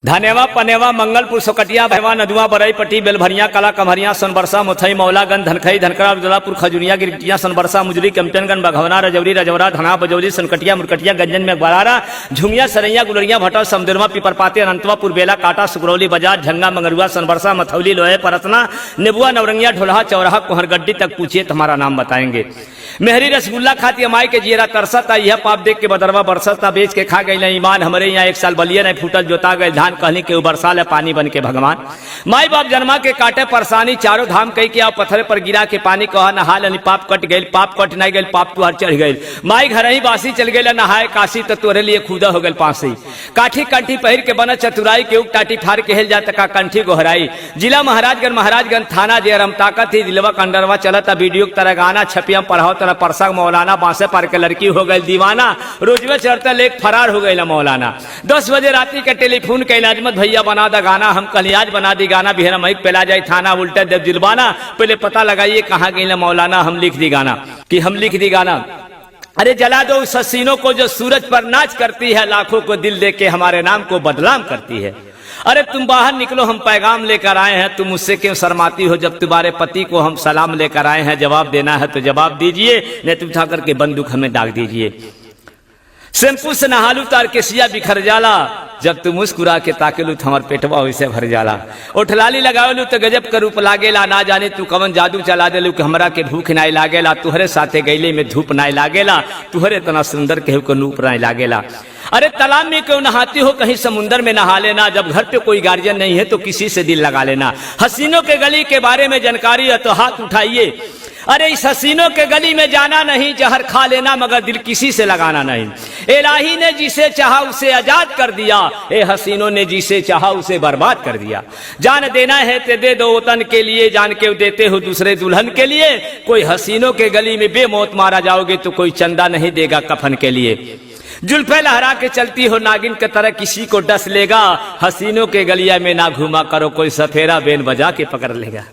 धानेवा पनेवा मंगलपुर सोकटिया भैवा नदुआ बरई पट्टी बेलभरिया कला कमरिया सोनबरसा मुथई मौलागंज धनखई धनकरा दुलापुर खजुरिया गिरटिया सोनबरसा मुजरी कमचनगंज बघवना रजौरी रजौरा धना बजौली सनकटिया मुरकटिया गंजन में बरारा झुंगिया सरैया गुलरिया भटा समदुरमा पिपरपाते अनंतवापुर बेला काटा सुगरौली बाजार झंगा मंगरुआ सोनबरसा मथौली लोहे परसना नेबुआ नवरंगिया ढोलहा चौराहा कोहरगड्डी तक पूछिए तुम्हारा नाम बताएंगे। मेहरी रसगुल्ला खाती अमाई के जीरा तरसता यह पाप देख के बदरवा बरसता बेच के खा गई ईमान हमरे यहाँ एक साल बलिए नहीं फूटल जोता गए धान कहनी के बरसा ले पानी बन के भगवान माई बाप जन्मा के काटे परेशानी चारों धाम कही के पत्थर पर गिरा के पानी कहा नहा लनी पाप कट गई पाप कट नहीं गई पाप तुहर चढ़ गई माई घर ही बासी चल गई नहाए काशी तो तोरे लिए खुदा हो गई पासी काठी कंठी पहिर के बना चतुराई के उग टाटी फार के हेल जाता का कंठी गोहराई जिला महाराजगंज थाना जे रम ताकत ही दिलवा कंडरवा चलता वीडियो तरह गाना छपिया पढ़ाओ तरह परसा मौलाना बांसे पर के लड़की हो गई दीवाना रोजवे चढ़ता लेक फरार हो गई मौलाना 10 बजे राती के टेलीफोन के अजमत भैया बना दा गाना हम कल आज बना दी गाना बिहरा महिक पेला जाए थाना उल्टे देव दिलवाना पहले पता लगाइए कहाँ गई मौलाना हम लिख दी गाना कि हम लिख दी गाना। अरे जला दो उस हसीनों को जो सूरज पर नाच करती है लाखों को दिल दे के हमारे नाम को बदनाम करती है। अरे तुम बाहर निकलो हम पैगाम लेकर आए हैं तुम मुझसे क्यों शर्माती हो जब तुम्हारे पति को हम सलाम लेकर आए हैं जवाब देना है तो जवाब दीजिए नहीं तो उठा करके बंदूक हमें दाग दीजिए। शैम्पू से नहालू तार के सिया बिखर जाला जब तुम मुस्कुरा के ताकेलू हमार पेटवा वैसे भर जाला उठलाली लगावलू तो गजब का रूप लागेला ना जाने तू कवन जादू चला देलू कि हमरा के भूख नाई लागेला तुहरे साथे गैले में धूप नाई लागेला तुहरे इतना सुंदर केहू को नूप नाई लागेला। अरे तालाब में क्यों नहाती हो कहीं समुंदर में नहा लेना जब घर पे कोई गार्जियन नहीं है तो किसी से दिल लगा लेना। हसीनों के गली के बारे में जानकारी है तो हाथ उठाइए। अरे इस हसीनों के गली में जाना नहीं जहर खा लेना मगर दिल किसी से लगाना नहीं। इलाही ने जिसे चाहा उसे आजाद कर दिया ए हसीनों ने जिसे चाहा उसे बर्बाद कर दिया। जान देना है ते दे दो वतन के लिए जान के देते हो दूसरे दुल्हन के लिए कोई हसीनों के गली में बेमौत मारा जाओगे तो कोई चंदा नहीं देगा कफन के लिए। जुल्फे लहरा के चलती हो नागिन के तरह किसी को डस लेगा हसीनों के गलिया में ना घूमा करो कोई सफेरा बेन बजा के पकड़ लेगा।